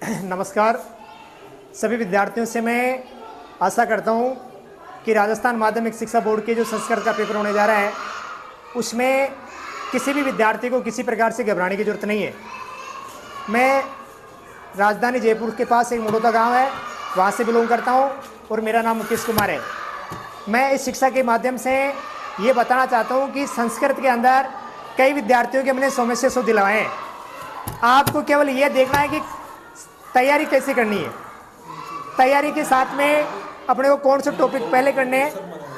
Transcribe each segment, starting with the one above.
नमस्कार सभी विद्यार्थियों से। मैं आशा करता हूं कि राजस्थान माध्यमिक शिक्षा बोर्ड के जो संस्कृत का पेपर होने जा रहा है उसमें किसी भी विद्यार्थी को किसी प्रकार से घबराने की ज़रूरत नहीं है। मैं राजधानी जयपुर के पास एक मुडोता गांव है, वहां से बिलोंग करता हूं और मेरा नाम मुकेश कुमार है। मैं इस शिक्षा के माध्यम से ये बताना चाहता हूं कि संस्कृत के अंदर कई विद्यार्थियों के हमने 100 में से 100 दिलवाए हैं। आपको केवल ये देखना है कि तैयारी कैसे करनी है। तैयारी के साथ में अपने को कौन से टॉपिक पहले करने हैं,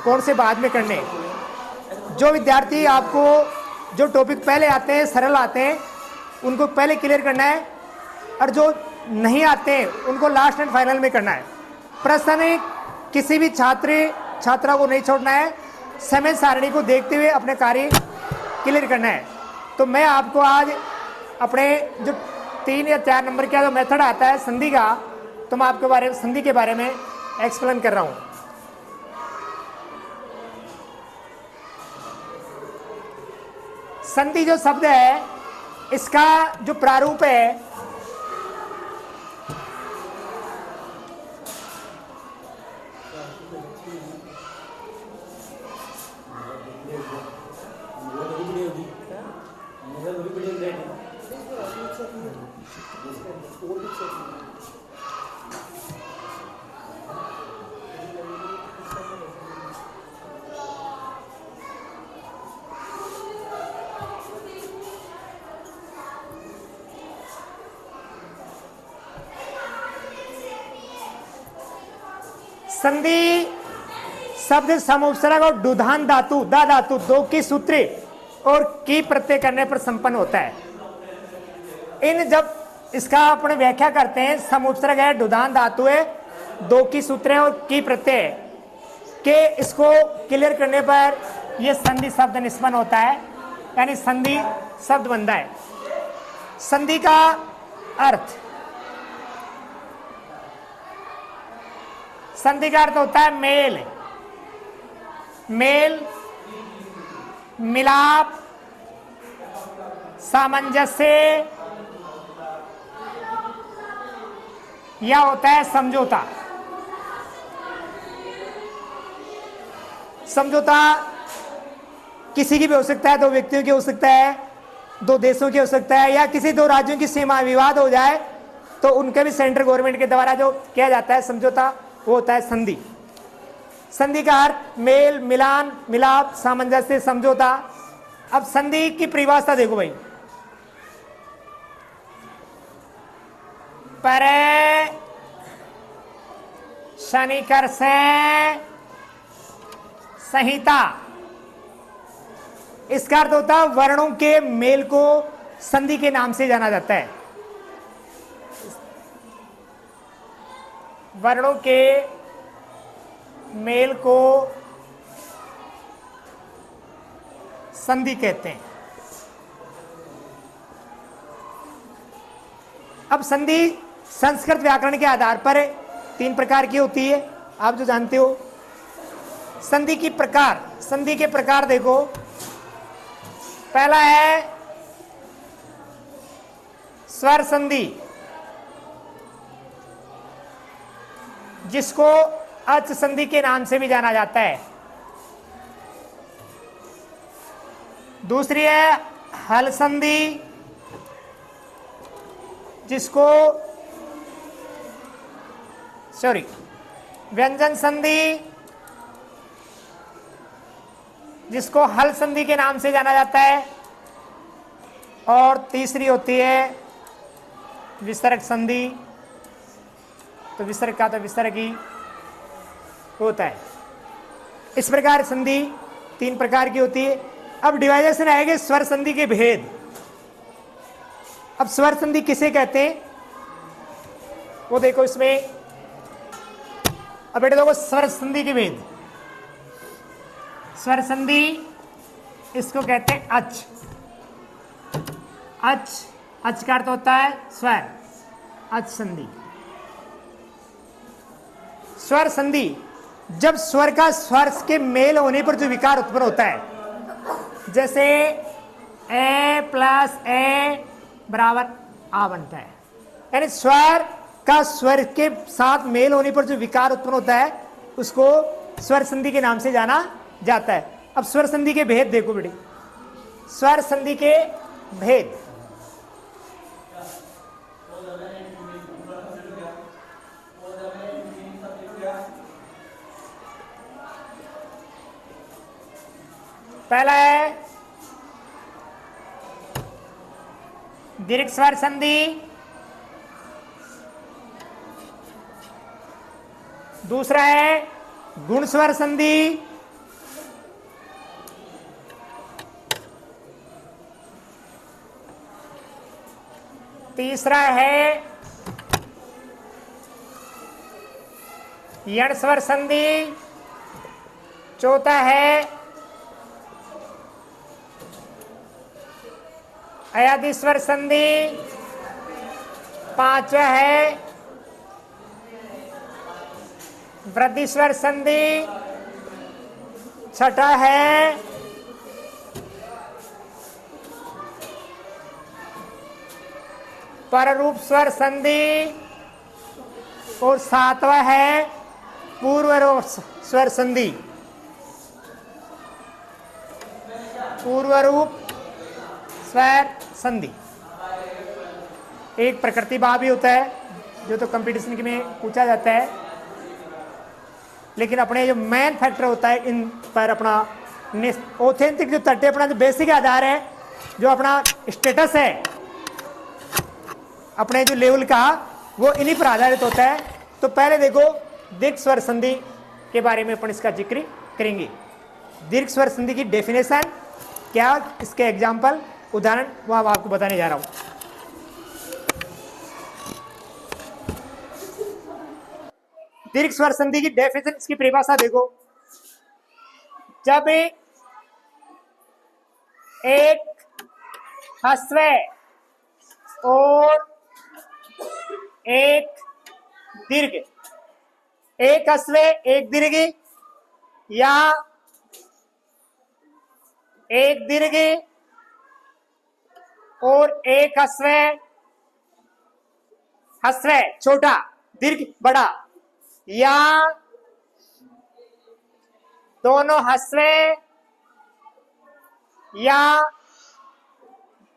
कौन से बाद में करने हैं। जो विद्यार्थी आपको जो टॉपिक पहले आते हैं, सरल आते हैं, उनको पहले क्लियर करना है और जो नहीं आते हैं उनको लास्ट एंड फाइनल में करना है। प्रश्न किसी भी छात्रा को नहीं छोड़ना है। समय सारणी को देखते हुए अपने कार्य क्लियर करना है। तो मैं आपको आज अपने जो 3 या 4 नंबर का जो मेथड आता है संधि का, तो मैं आपके संधि के बारे में एक्सप्लेन कर रहा हूं। संधि जो शब्द है इसका जो प्रारूप है संधि शब्द समुपसर्ग और दुधान धातु दा धातु दो की सूत्रे और की प्रत्यय करने पर संपन्न होता है। इन जब इसका अपने व्याख्या करते हैं, समुपसर्ग है, दुधान धातु है, दो की सूत्रे और की प्रत्यय के, इसको क्लियर करने पर यह संधि शब्द निष्पन्न होता है, यानी संधि शब्द बनता है। संधि का अर्थ, संधि का अर्थ होता है मेल, मेल, मिलाप, सामंजस्य, या होता है समझौता। समझौता किसी की भी हो सकता है, 2 व्यक्तियों की हो सकता है, 2 देशों की हो सकता है, या किसी 2 राज्यों की सीमा विवाद हो जाए तो उनके भी सेंट्रल गवर्नमेंट के द्वारा जो किया जाता है समझौता, वो होता है संधि। संधि का अर्थ मेल, मिलान, मिलाप, सामंजस्य, समझौता। अब संधि की परिभाषा देखो भाई, परे शनिकर्ष संहिता। इसका अर्थ होता है वर्णों के मेल को संधि के नाम से जाना जाता है। वर्णों के मेल को संधि कहते हैं। अब संधि संस्कृत व्याकरण के आधार पर 3 प्रकार की होती है, आप जो जानते हो। संधि की प्रकार, संधि के प्रकार देखो। पहला है स्वर संधि, जिसको अच संधि के नाम से भी जाना जाता है। दूसरी है हल संधि, जिसको व्यंजन संधि, जिसको हल संधि के नाम से जाना जाता है। और तीसरी होती है विसर्ग संधि, तो विसर्ग का तो विसर्ग ही होता है। इस प्रकार संधि 3 प्रकार की होती है। अब डिवाइजेशन आएगा स्वर संधि के भेद। अब स्वर संधि किसे कहते हैं वो देखो इसमें। अब बेटे देखो स्वर संधि के भेद। स्वर संधि इसको कहते हैं अच। अच का अर्थ होता है स्वर, अच संधि। स्वर संधि जब स्वर का स्वर के मेल होने पर जो विकार उत्पन्न होता है, जैसे ए प्लस ए बराबर आ बनता है, यानी स्वर का स्वर के साथ मेल होने पर जो विकार उत्पन्न होता है उसको स्वर संधि के नाम से जाना जाता है। अब स्वर संधि के भेद देखो बेटी, स्वर संधि के भेद। पहला है दीर्घ स्वर संधि, दूसरा है गुण स्वर संधि, तीसरा है यण स्वर संधि, चौथा है अयादि स्वर संधि, पांचवा है वृद्धि स्वर संधि, छठा है पररूप स्वर संधि और सातवां है पूर्वरूप स्वर संधि। पूर्वरूप स्वर संधि एक प्रकृति भाव भी होता है जो तो कंपटीशन में पूछा जाता है, लेकिन अपने जो मेन फैक्टर होता है इन पर अपना ऑथेंटिक जो तट है, अपना जो बेसिक आधार है, जो अपना स्टेटस है अपने जो लेवल का, वो इन्हीं पर आधारित होता है। तो पहले देखो दीर्घ स्वर संधि के बारे में अपन इसका जिक्र करेंगे। दीर्घ स्वर संधि की डेफिनेशन क्या, इसके एग्जाम्पल उदाहरण वो अब आपको बताने जा रहा हूं। दीर्घ स्वर संधि की डेफिनेशन, इसकी परिभाषा देखो। जब एक ह्रस्व और एक दीर्घ, एक ह्रस्व एक दीर्घ या एक दीर्घ और एक ह्रस्व, ह्रस्व छोटा दीर्घ बड़ा, या दोनों ह्रस्व या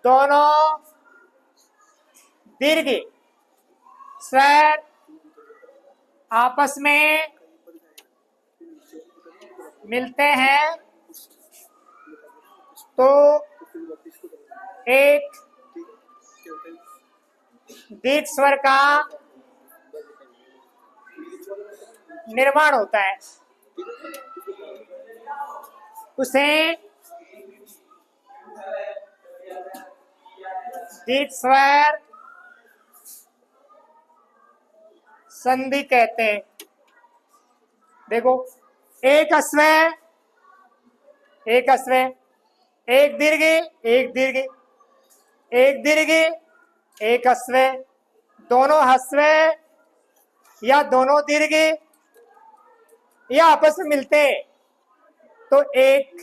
दोनों दीर्घ स्वर आपस में मिलते हैं तो एक दीर्घ स्वर का निर्माण होता है। उसे दीर्घ स्वर संधि कहते हैं। देखो एक ह्रस्व, एक ह्रस्व, एक दीर्घ, एक दीर्घ, एक दीर्घ, एक ह्रस्व, दोनों ह्रस्व या दोनों दीर्घ या आपस में मिलते तो एक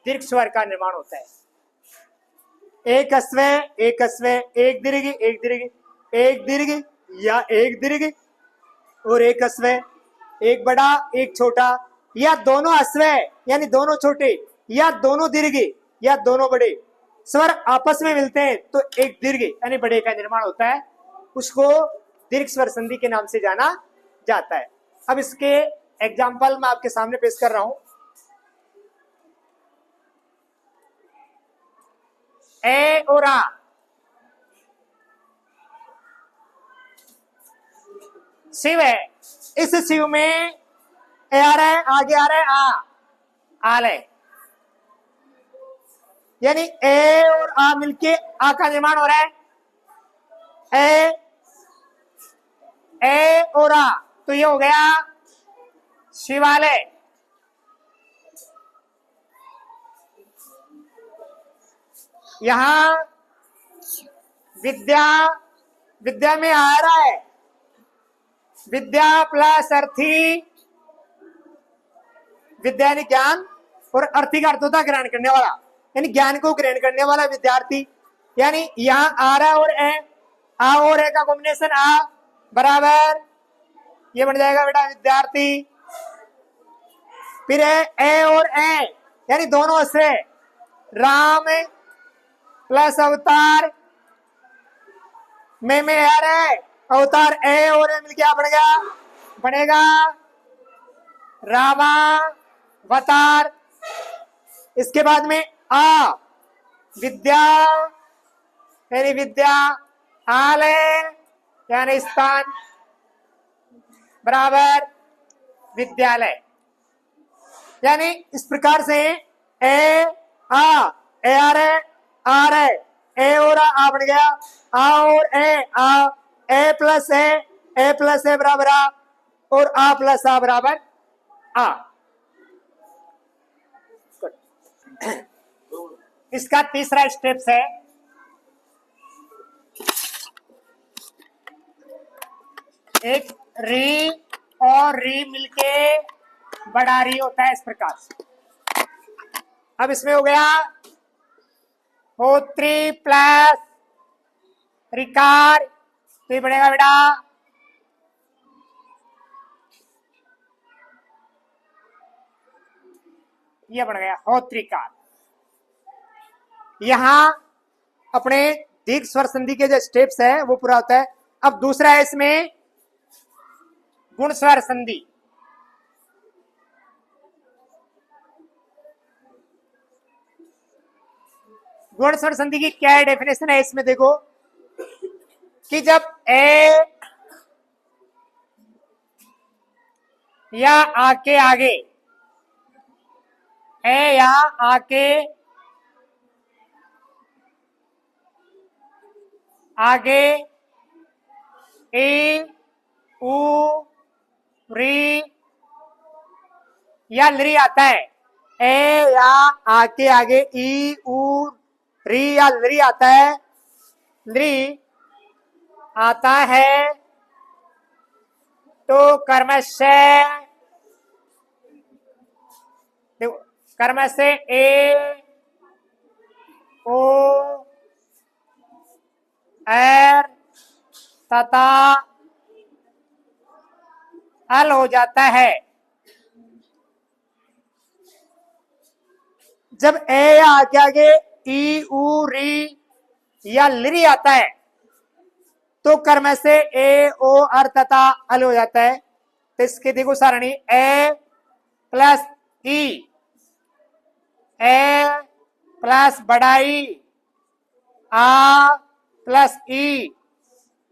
दीर्घ स्वर का निर्माण होता है। एक ह्रस्व, एक ह्रस्व, एक दीर्घ, एक दीर्घ, एक दीर्घ या एक दीर्घ और एक ह्रस्व, एक बड़ा एक छोटा, या दोनों ह्रस्व यानी दोनों छोटे या दोनों दीर्घ या दोनों बड़े स्वर आपस में मिलते हैं तो एक दीर्घ यानी बड़े का निर्माण होता है। उसको दीर्घ स्वर संधि के नाम से जाना जाता है। अब इसके एग्जाम्पल मैं आपके सामने पेश कर रहा हूं। ए और आ, शिव है, इस शिव में ए आ रहा है, आगे आ रहा है आल है, यानी ए और आ मिलके आ का निर्माण हो रहा है। ए और आ, तो ये हो गया शिवालय। यहां विद्या, विद्या में आ रहा है विद्या प्लस अर्थी, विद्या यानी ज्ञान और अर्थी का अर्थ होता है ग्रहण करने वाला, यानी ज्ञान को ग्रहण करने वाला विद्यार्थी। यानी यहां आ रहा है और ए, आ और ए का कॉम्बिनेशन आ बराबर ये बन जाएगा बेटा विद्यार्थी। फिर ए और ए यानी दोनों से राम प्लस अवतार में यार है अवतार ए और ए मिल क्या बनेगा बनेगा रामावतार। इसके बाद में आ विद्या यानी विद्या आलय यानी स्थान बराबर विद्यालय। यानी इस प्रकार से ए आ रहे ए और आ बन गया आ और ए प्लस ए बराबर आ और आ प्लस आ बराबर आ। इसका तीसरा स्टेप्स है एक री और री मिलके बड़ा री होता है इस प्रकार से। अब इसमें हो गया होत्री प्लस रिकार तो ये बनेगा बेटा ये बन गया होत्रिकार। यहां अपने दीर्घ स्वर संधि के जो स्टेप्स है वो पूरा होता है। अब दूसरा है इसमें गुण स्वर संधि। गुण स्वर संधि की क्या डेफिनेशन है इसमें देखो कि जब ए या आके आगे ए या आके आगे ए उ री या लरी आता है ए या आके आगे ई उ री या लरी आता है लरी आता है तो कर्म से ए ओ एर तथा हल हो जाता है। जब ए या आगे आगे ई उ री या लिरी आता है तो कर्म से ए ओ अर तथा हल हो जाता है। तो इसके देखो सारणी ए प्लस ई ए प्लस बड़ाई आ प्लस ई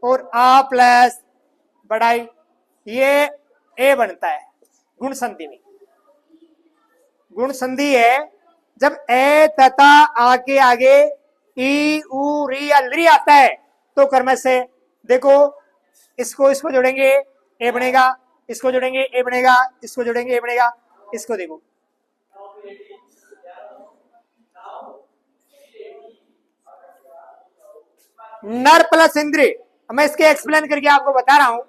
और आ प्लस बड़ाई ये ए बनता है गुण संधि में। गुण संधि है जब ए तथा आगे आगे ई उ री या लरी आता है तो कर्म से देखो इसको जोड़ेंगे ए बनेगा, इसको जोड़ेंगे ए बनेगा, इसको जोड़ेंगे ए बनेगा। इसको देखो नर प्लस इंद्रिय। मैं इसके एक्सप्लेन करके आपको बता रहा हूं।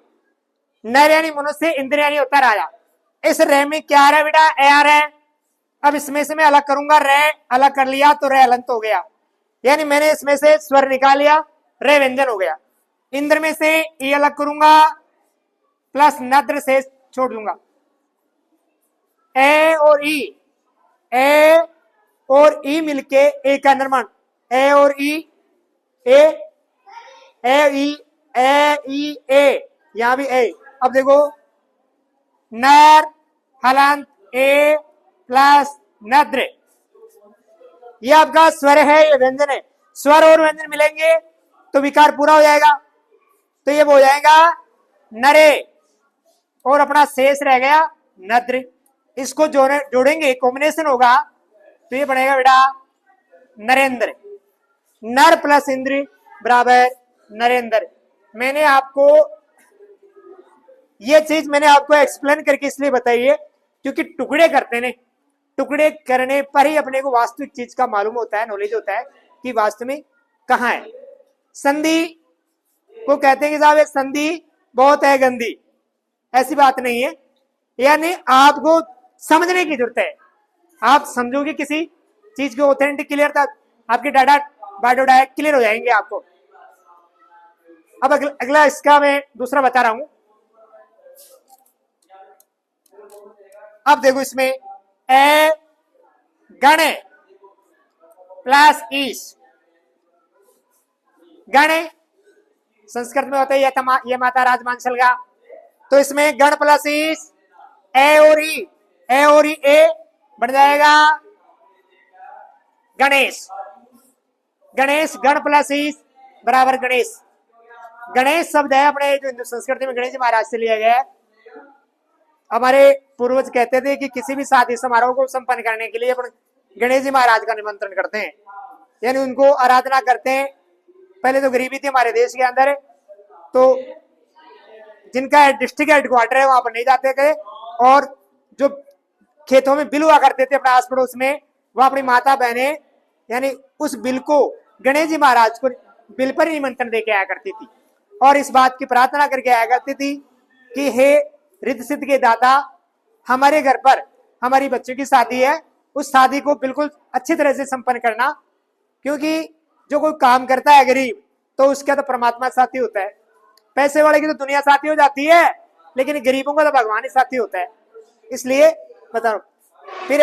नर यानी मनुष्य, इंद्रिय यानी होता राजा। इस रे में क्या आ रहा है बेटा ए आ रहा है। अब इसमें से मैं अलग करूंगा रे अलग कर लिया तो रे अलंत हो गया यानी मैंने इसमें से स्वर निकाल लिया रे व्यंजन हो गया। इंद्र में से ई अलग करूंगा प्लस नद्र से छोड़ दूंगा। ए और ई मिलके ए का निर्माण ए और ई ए यहां भी ए। अब देखो नर हलंत ए प्लस नद्र ये आपका स्वर है, ये व्यंजन है। स्वर और व्यंजन मिलेंगे तो विकार पूरा हो जाएगा। तो ये हो जाएगा नरे और अपना शेष रह गया नद्र। इसको जोड़ेंगे कॉम्बिनेशन होगा तो ये बनेगा बेटा नरेंद्र। नर प्लस इंद्र बराबर नरेंद्र। मैंने आपको ये चीज एक्सप्लेन करके इसलिए बताई है क्योंकि टुकड़े करते ने, टुकड़े करने पर ही अपने को वास्तविक चीज का मालूम होता है, नॉलेज होता है कि वास्तव में कहाँ है। संधि को कहते हैं कि साहब संधि बहुत है गंदी, ऐसी बात नहीं है। यानी आपको समझने की जरूरत है। आप समझोगे किसी चीज की ऑथेंटिक क्लियर तक आपके डाटा बायोडाटा क्लियर हो जाएंगे आपको। अब अगला इसका मैं दूसरा बता रहा हूं। अब देखो इसमें ए गणे प्लस ईश। गणे संस्कृत में होता है ये माता राजमांसल का, तो इसमें गण प्लस ईश ए और ई ए बन जाएगा गणेश। गणेश गण प्लस ईश बराबर गणेश। गणेश शब्द है अपने जो हिंदू संस्कृति में गणेश जी महाराज से लिया गया है। हमारे पूर्वज कहते थे कि किसी भी शादी समारोह को संपन्न करने के लिए अपन गणेश जी महाराज का निमंत्रण करते हैं, यानी उनको आराधना करते हैं। पहले तो गरीबी थी हमारे देश के अंदर, तो जिनका डिस्ट्रिक्ट हेडक्वार्टर है वहां पर नहीं जाते थे, और जो खेतों में बिल हुआ करते थे अपने आस पड़ोस में, वह अपनी माता बहने यानी उस बिल को गणेश जी महाराज को बिल पर निमंत्रण देके आया करती थी, और इस बात की प्रार्थना करके आया करती थी कि हे रिद्ध सिद्ध के दाता, हमारे घर पर हमारी बच्चों की शादी है, उस शादी को बिल्कुल अच्छी तरह से संपन्न करना, क्योंकि जो कोई काम करता है गरीब तो उसका तो परमात्मा साथी होता है। पैसे वाले की तो दुनिया साथी हो जाती है, लेकिन गरीबों का तो भगवान ही साथी होता है। इसलिए बताओ फिर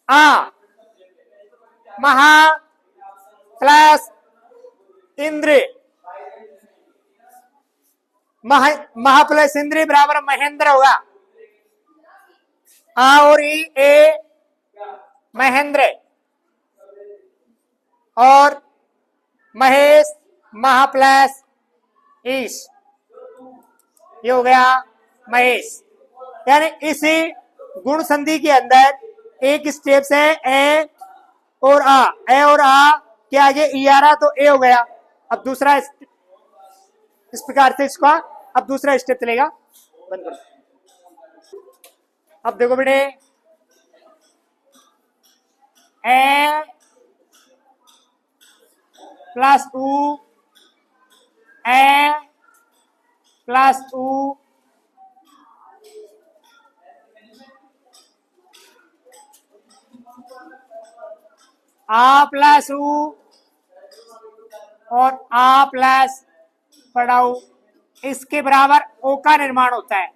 आ महा प्लस इंद्र, महा प्लस इंद्र बराबर महेंद्र होगा। आ और ई ए महेंद्र, और महेश महा प्लस ईश, ये हो गया महेश। यानी इसी गुण संधि के अंदर एक स्टेप से ए और आ के आगे ई आ रहा तो ए हो गया। अब दूसरा इस प्रकार से इसका अब दूसरा स्टेप चलेगा। बंद करो। अब देखो बेटे ए प्लस ऊ ए प्लस ऊ आ प्लस ऊ और आ प्लस पढ़ाऊ, इसके बराबर ओ का निर्माण होता है।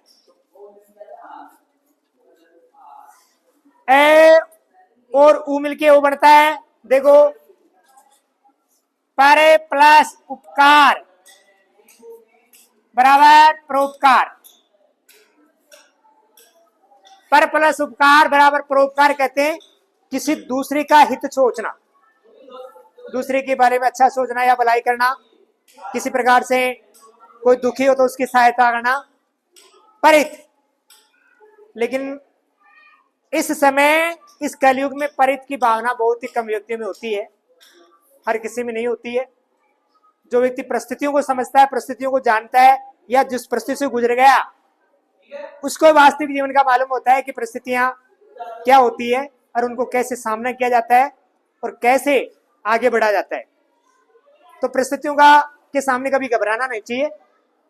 ए और ऊ मिलके ओ बनता है। देखो परे प्लस उपकार बराबर परोपकार। पर प्लस उपकार बराबर परोपकार कहते हैं किसी दूसरे का हित सोचना, दूसरे के बारे में अच्छा सोचना या भलाई करना, किसी प्रकार से कोई दुखी हो तो उसकी सहायता करना, परित। लेकिन इस समय इस कलयुग में परित की भावना बहुत ही कम व्यक्तियों में होती है, हर किसी में नहीं होती है। जो व्यक्ति परिस्थितियों को समझता है, परिस्थितियों को जानता है, या जिस परिस्थिति से गुजर गया उसको वास्तविक जीवन का मालूम होता है कि परिस्थितियां क्या होती है और उनको कैसे सामना किया जाता है और कैसे आगे बढ़ा जाता है। तो परिस्थितियों का के सामने कभी घबराना नहीं चाहिए,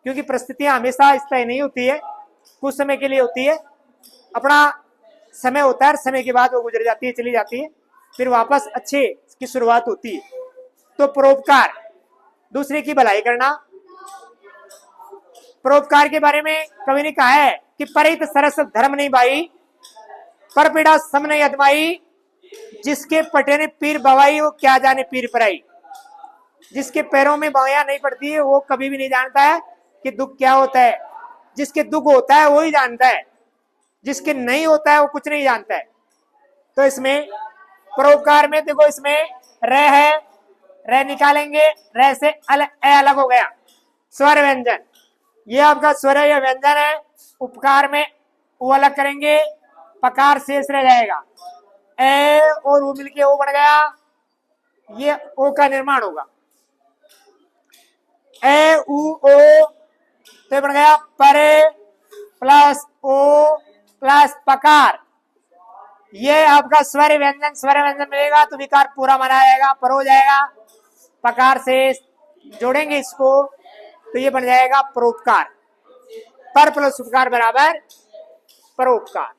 क्योंकि परिस्थितियां हमेशा स्थायी नहीं होती है, कुछ समय के लिए होती है। अपना समय होता है, समय के बाद वो गुजर जाती है, चली जाती है, फिर वापस अच्छे की शुरुआत होती है। तो परोपकार, दूसरे की भलाई करना। परोपकार के बारे में कवि ने कहा है कि परित सरस धर्म नहीं भाई, पर पीड़ा सम नहीं अदमाई, जिसके पटे ने पीर बवाई वो क्या जाने पीर पराई। जिसके पैरों में बवाइयां नहीं पड़ती है वो कभी भी नहीं जानता है कि दुख क्या होता है। जिसके दुख होता है वो ही जानता है, जिसके नहीं होता है वो कुछ नहीं जानता है। तो इसमें परोपकार में देखो इसमें र है, र निकालेंगे, र से अलग हो गया स्वर व्यंजन, ये आपका स्वर है या व्यंजन है। उपकार में वो अलग करेंगे, पकार शेष रह जाएगा, ए और वो मिलके ओ बन गया, ये ओ का निर्माण होगा। ए उ ओ तो बन गया परे प्लस ओ प्लस पकार, ये आपका स्वर व्यंजन मिलेगा तो विकार पूरा बना जाएगा, पर हो जाएगा। पकार से जोड़ेंगे इसको तो ये बन जाएगा परोपकार। पर प्लस उपकार बराबर परोपकार।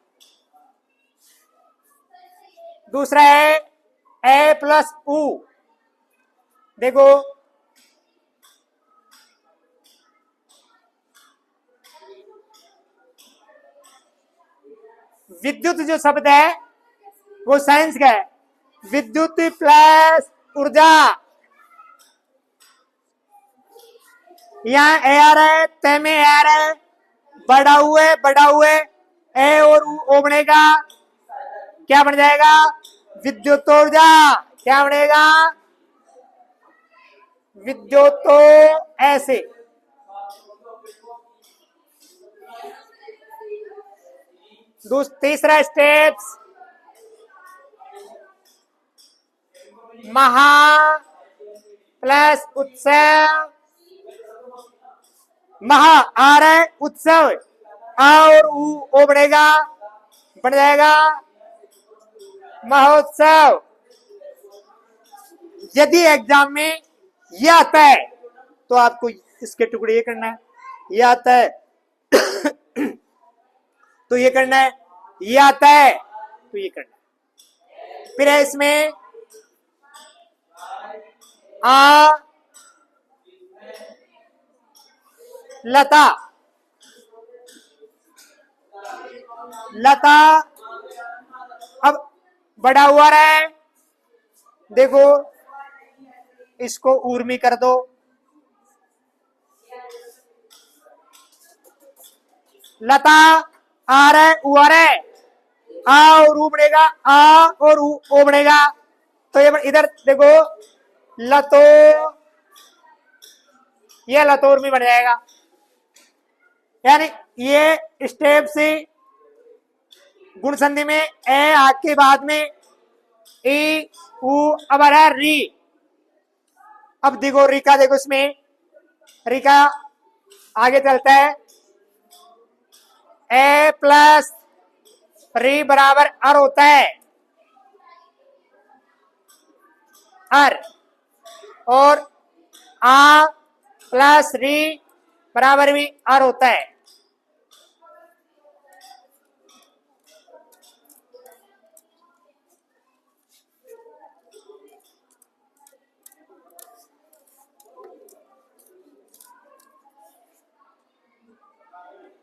दूसरा है ए प्लस उ। देखो विद्युत जो शब्द है वो साइंस का है, विद्युत प्लस ऊर्जा। यहाँ एयर है, ते में एयर है, बढ़ा हुए ए और ओ बनेगा, क्या बन जाएगा, विद्युत ऊर्जा। क्या बनेगा, विद्युत ऐसे। तीसरा स्टेप्स, महा प्लस उत्सव, महा आ रहा है, उत्सव आ और ओ बढ़ेगा, बन जाएगा महोत्सव। यदि एग्जाम में यह आता है तो आपको इसके टुकड़े ये करना है, ये आता है तो ये करना है, ये आता है तो ये करना है। फिर है इसमें आ लता, लता अब बड़ा हुआ रहा है, देखो इसको ऊर्मी कर दो, लता आ रहा है, ऊ आ रहा है, आ और ऊ बढ़ेगा, आ और ओ बढ़ेगा, तो ये इधर देखो लतो, ये लतोर में बन जाएगा। यानी ये स्टेप से गुण संधि में ए आ के बाद में ई उ अब आ रहा है री। अब देखो री का, देखो इसमें री का आगे चलता है, ए प्लस री बराबर अर होता है, अर, और आ प्लस री बराबर भी अर होता है।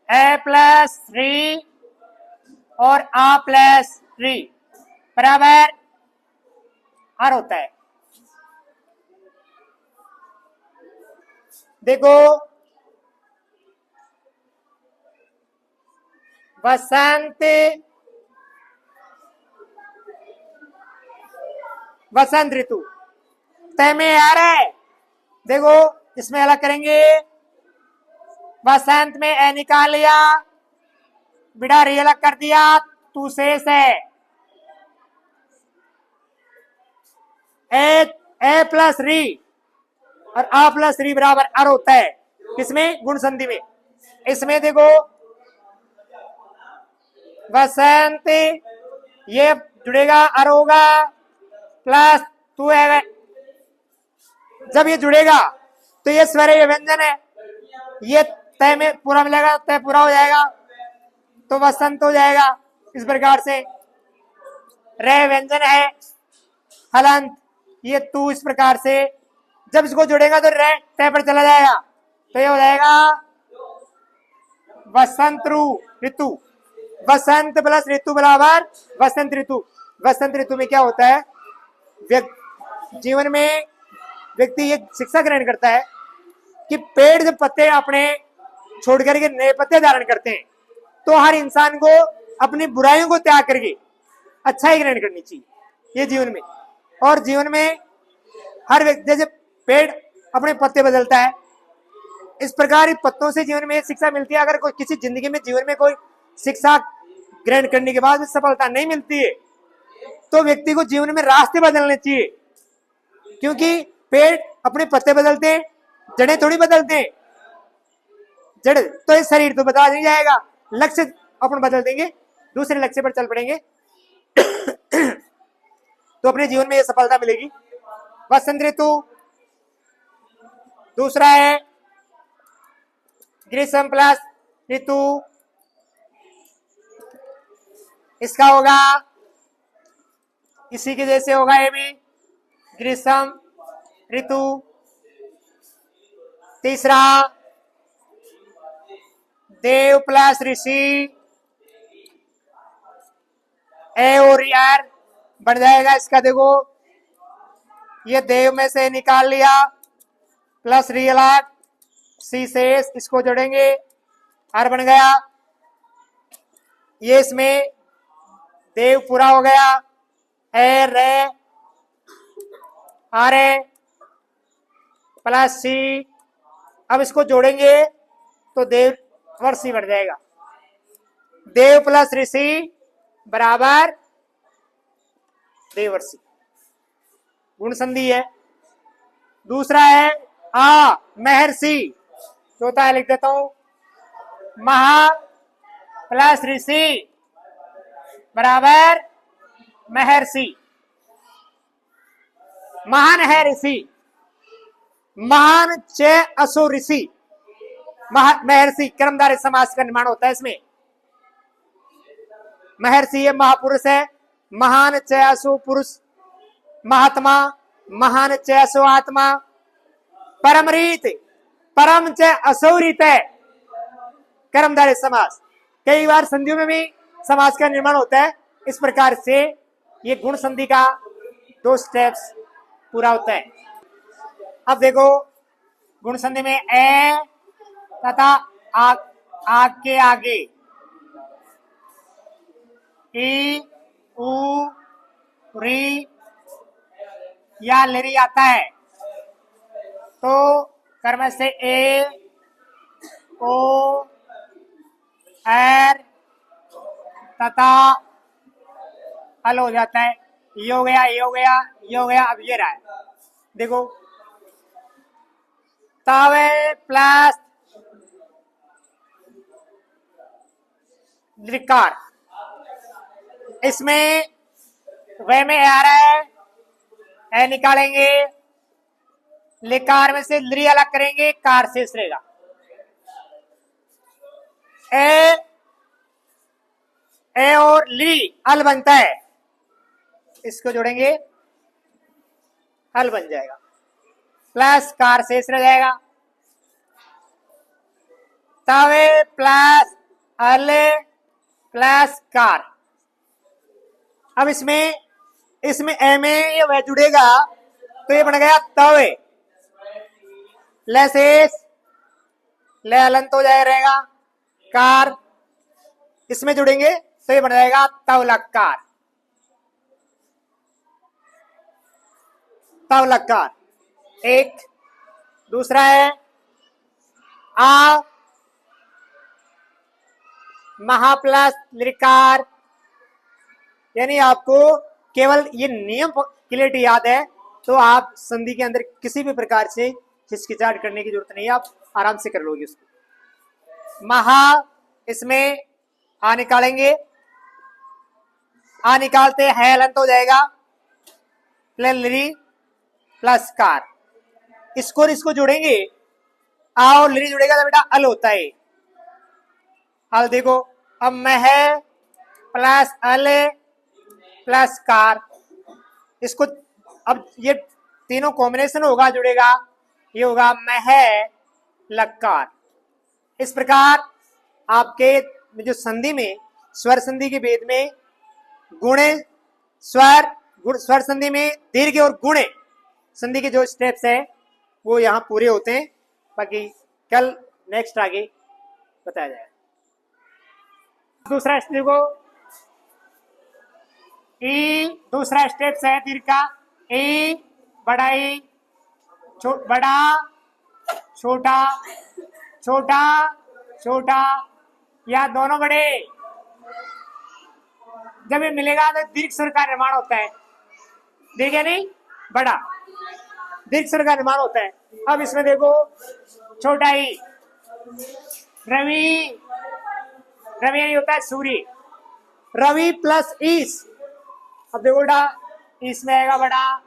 ए प्लस री और आ प्लस री बराबर आर होता है। देखो वसंत, वसंत ऋतु तय में आ रहा है, देखो इसमें अलग करेंगे, वसंत में ए निकाल लिया, बिड़ा री अलग कर दिया, तू शेष है, ए प्लस री और आ प्लस री बराबर अर होता है, किसमें, गुण संधि में। इसमें देखो वसंत ये जुड़ेगा अर होगा, प्लस तू है, जब ये जुड़ेगा तो ये स्वर ये व्यंजन है, ये तय में पूरा मिलेगा, तय पूरा हो जाएगा तो वसंत हो जाएगा। इस प्रकार से रे व्यंजन है, हलंत, ये तू, इस प्रकार से जब इसको जुड़ेगा तो रे तय पर चला जाएगा, तो ये हो जाएगा वसंत ऋतु। वसंत प्लस ऋतु बराबर वसंत ऋतु। वसंत ऋतु में क्या होता है, जीवन में व्यक्ति ये शिक्षा ग्रहण करता है कि पेड़ जब पत्ते अपने छोड़ करके नए पत्ते धारण करते हैं तो हर इंसान को अपनी बुराइयों को त्याग करके अच्छाई ग्रहण करनी चाहिए ये जीवन में। और जीवन में हर व्यक्ति, जैसे पेड़ अपने पत्ते बदलता है, इस प्रकार पत्तों से जीवन में शिक्षा मिलती है। अगर कोई किसी जिंदगी में जीवन में कोई शिक्षा ग्रहण करने के बाद सफलता नहीं मिलती है तो व्यक्ति को जीवन में रास्ते बदलने चाहिए, क्योंकि पेड़ अपने पत्ते बदलते हैं, जड़ें थोड़ी बदलते हैं। जड़ तो इस शरीर तो बदला नहीं जाएगा, लक्ष्य अपन बदल देंगे, दूसरे लक्ष्य पर चल पड़ेंगे तो अपने जीवन में ये सफलता मिलेगी। वसंत ऋतु। दूसरा है ग्रीष्म प्लस ऋतु, इसका होगा इसी के जैसे होगा, ये भी ग्रीष्म ऋतु। तीसरा देव प्लस ऋषि, ए और यार बन जाएगा इसका, देखो ये देव में से निकाल लिया प्लस रियल आर, सी से एस इसको जोड़ेंगे, आर बन गया। ये इसमें देव पूरा हो गया, ए रे आर ए प्लस सी। अब इसको जोड़ेंगे तो देव वर्षी बढ़ जाएगा, देव प्लस ऋषि बराबर देवर्षि, गुण संधि है। दूसरा है आ महर्षि, चौथा है लिख देता हूं, महा प्लस ऋषि बराबर महर्षि। महान है ऋषि, महान च असो ऋषि, महर्षि कर्मधारय समास का निर्माण होता है इसमें। महर्षि ये महापुरुष है, महान च असो पुरुष, महात्मा, महान च असो आत्मा, परमरीत, परम च असो रीत है कर्मधारय समास। कई बार संधियों में भी समास का निर्माण होता है। इस प्रकार से ये गुण संधि का 2 स्टेप्स पूरा होता है। अब देखो गुण संधि में ए तथा आग के आगे ई उ री या लेरी आता है तो कर्म से ए ओ एर तथा हल हो जाता है। ये हो गया, ये हो गया, ये हो गया। अब ये रहा है, देखो तावे प्लस लिकार, इसमें वे में आ रहा है, ए निकालेंगे, लिकार में से लि अलग करेंगे, कार शेष रहेगा। ए और ली अल बनता है, इसको जोड़ेंगे हल बन जाएगा, प्लस कार शेष रह जाएगा। तवे प्लस अल प्लस कार। अब इसमें ए में ये वह जुड़ेगा तो ये बन गया तवे, लेसेस ले अलंत हो जाए रहेगा, कार इसमें जुड़ेंगे तो ये बन जाएगा तवलकार, तवलकार एक। दूसरा है आ महाप्लस लिकार, यानी आपको केवल ये नियम क्लियरिटी याद है तो आप संधि के अंदर किसी भी प्रकार से हिचकिचाहट करने की जरूरत नहीं है, आप आराम से कर लोगे उसको। महा इसमें आ निकालेंगे, आ निकालते है अलंत हो जाएगा, लिरी प्लस कार, इसको जोड़ेंगे, आ और लिरी जुड़ेगा तो बेटा अल होता है। अल देखो, अब मह प्लस अल प्लस कार, इसको अब ये तीनों कॉम्बिनेशन होगा, जुड़ेगा, ये होगा मह लकार। इस प्रकार आपके जो संधि में स्वर संधि के भेद में गुणे स्वर संधि में दीर्घ और गुणे संधि के जो स्टेप्स है वो यहाँ पूरे होते हैं। बाकी कल नेक्स्ट आगे बताया जाएगा। दूसरा स्टेप को ई, दूसरा स्टेप है दीर्घ का, ई बड़ा ई बड़ा छोटा छोटा छोटा या दोनों बड़े, जब ये मिलेगा तो दीर्घ स्वर का निर्माण होता है। दीर्घ नहीं बड़ा, दीर्घ स्वर का निर्माण होता है। अब इसमें देखो छोटा ही रवि, रवि नहीं होता है सूर्य, रवि प्लस ईस। अब देखो बेटा इसमें आएगा बड़ा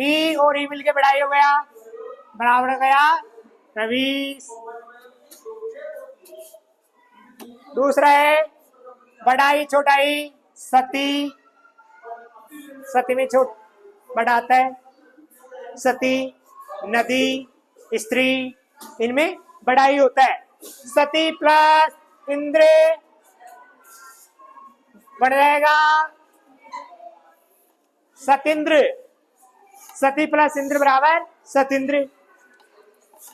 ई और ई मिलके बड़ा ही हो गया, बराबर हो गया रवि। दूसरा है बड़ा ही छोटा ही सती, सती में छोट बड़ा आता है, सती नदी स्त्री इनमें बड़ा ही होता है। सती प्लस इंद्र बन जाएगा सतीन्द्र, सती प्लस इंद्र बराबर सतीन्द्र।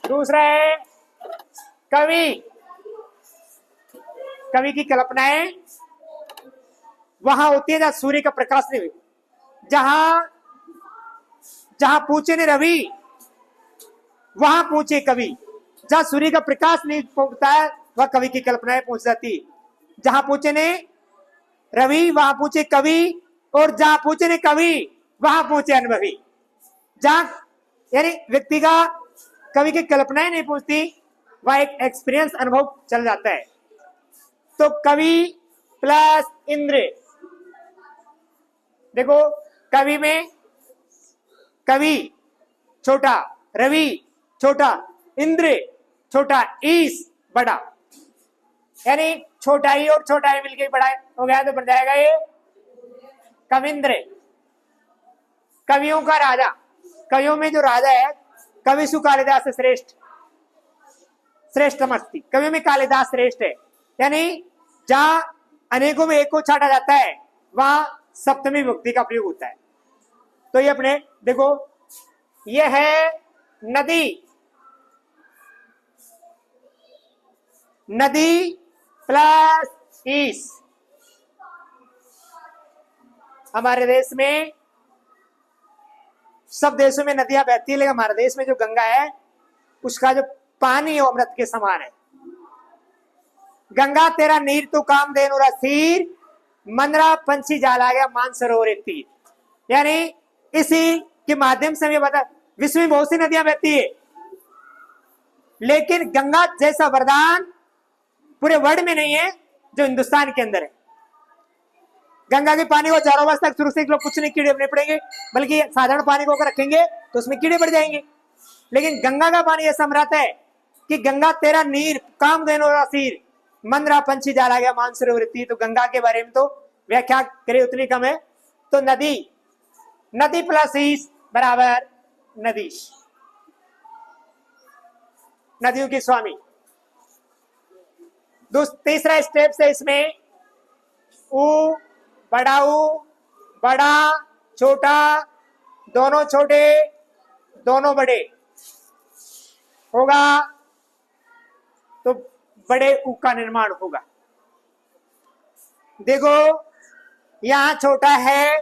दूसरा है कवि, कवि की कल्पनाएं वहां होती है जहां सूर्य का प्रकाश नहीं, जहां जहां पूछे ने रवि वहां पूछे कवि, जहां सूर्य का प्रकाश नहीं पहुंचता है वह कवि की कल्पनाएं पहुंच जाती। जहां पूछे ने रवि वहां पूछे कवि, और जहां पूछे ने कवि वहां पूछे अनुभवी। जहां यानी व्यक्ति का कवि की कल्पनाएं नहीं पहुंचती, वह एक एक्सपीरियंस अनुभव चल जाता है। तो कवि प्लस इंद्र, देखो कवि में कवि छोटा, रवि छोटा, इंद्र छोटा, ईस बड़ा, यानी छोटा ही और छोटा ही मिलकर बड़ा हो गया तो बन जाएगा ये कविंद्र। कवियों का राजा, कवियों में जो राजा है कवि सु कालिदास से श्रेष्ठ, श्रेष्ठमस्ति, कवियों में कालिदास श्रेष्ठ है। यानी जहां अनेकों में एक को छाटा जाता है वहां सप्तमी विभक्ति का प्रयोग होता है। तो ये अपने देखो ये है नदी, नदी प्लस ईस। हमारे देश में सब देशों में नदियां बहती है, लेकिन हमारे देश में जो गंगा है उसका जो पानी है अमृत के समान है। गंगा तेरा नीर तो काम देनो रसीर, मंदरा पंछी जाला गया मानसरोवर एक तीर। यानी इसी के माध्यम से हमें बता विश्व में बहुत सी नदियां बहती है, लेकिन गंगा जैसा वरदान पूरे वर्ल्ड में नहीं है जो हिंदुस्तान के अंदर है। गंगा के पानी को चारों वर्ष तक शुरू से लोग कुछ नहीं कीड़े नहीं पड़ेंगे, बल्कि साधारण पानी को अगर रखेंगे तो उसमें कीड़े पड़ जाएंगे। लेकिन गंगा का पानी ऐसा अमृत है कि गंगा तेरा नीर काम देनो रसीर, मंदरा पंछी जाला गया मानसरोवर तीर। तो गंगा के बारे में तो व्याख्या करे उतनी कम है। तो नदी, नदी प्लस ईस बराबर नदीश, नदियों के स्वामी। तीसरा स्टेप से इसमें ऊ बड़ा, ऊ बड़ा छोटा, दोनों छोटे दोनों बड़े होगा तो बड़े ऊ का निर्माण होगा। देखो यहां छोटा है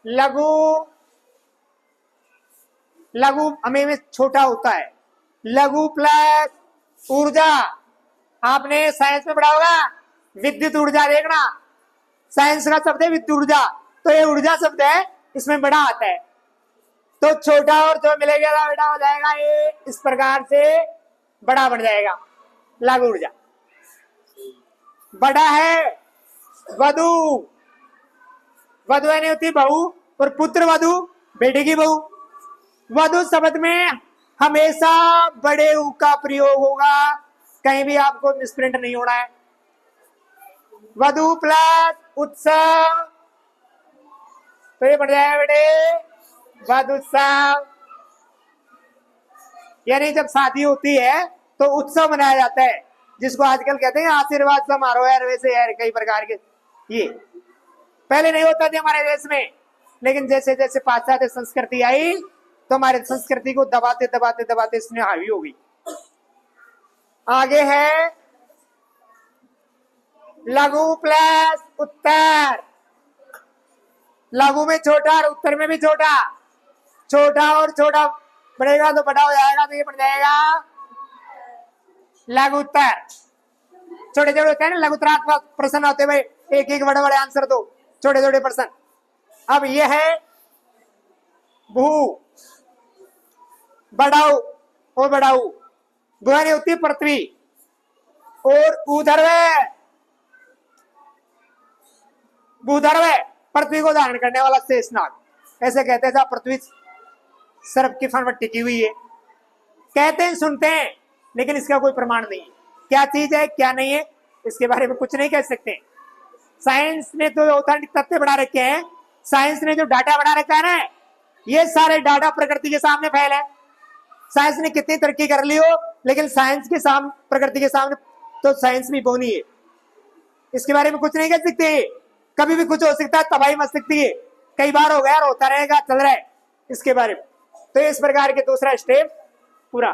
लघु, लघु हमें में छोटा होता है, लघु प्लस ऊर्जा। आपने साइंस में पढ़ा होगा विद्युत ऊर्जा, देखना साइंस का शब्द है विद्युत ऊर्जा, तो ये ऊर्जा शब्द है इसमें बड़ा आता है। तो छोटा और जो मिलेगा बड़ा हो जाएगा, ये इस प्रकार से बड़ा बन जाएगा लघु ऊर्जा। बड़ा है वधु, वधु यानी होती बहू, और पुत्र वधु बेटे की बहू। वधु शब्द में हमेशा बड़े ऊ का प्रयोग होगा, कहीं भी आपको मिसप्रिंट नहीं होना है। वधु प्लस उत्सव, तो ये बढ़ जाएगा बेटे वधुत्सव। यानी जब शादी होती है तो उत्सव मनाया जाता है, जिसको आजकल कहते हैं आशीर्वाद समारोह है, वैसे है कई प्रकार के। ये पहले नहीं होता था हमारे देश में, लेकिन जैसे जैसे पाश्चात्य संस्कृति आई तो हमारे संस्कृति को दबाते दबाते दबाते इसमें हावी हो गई। आगे है लघु प्लस उत्तर, लघु में छोटा और उत्तर में भी छोटा, छोटा और छोटा बढ़ेगा तो बड़ा हो जाएगा, तो ये बढ़ जाएगा लघु उत्तर। छोटे छोटे होते हैं ना लघुत्तरात्मक प्रश्न होते भाई, एक एक बड़े बड़े आंसर दो, छोटे छोटे प्रश्न। अब ये है भू, बढ़ाऊ और बढ़ाऊ, भुआनी होती है पृथ्वी, और उधरवे भूधरवे पृथ्वी को धारण करने वाला शेषनाग, ऐसे कहते हैं। पृथ्वी सर्प की फन में टिकी हुई है, कहते हैं सुनते हैं, लेकिन इसका कोई प्रमाण नहीं है। क्या चीज है क्या नहीं है इसके बारे में कुछ नहीं कह सकते। साइंस ने तो ऑथेंटिक तथ्य बढ़ा रखे हैं, साइंस ने जो डाटा बढ़ा रखा है ना, ये सारे डाटा प्रकृति के सामने फैले हैं। साइंस ने कितनी तरक्की कर ली हो, लेकिन साइंस के सामने प्रकृति के सामने तो साइंस भी बोनी है। इसके बारे में कुछ नहीं कह सकते, कभी भी कुछ हो सकता है, तबाही मच सकती है, कई बार हो गया और होता रहेगा, चल रहा है इसके बारे में। तो इस प्रकार के दूसरा स्टेप पूरा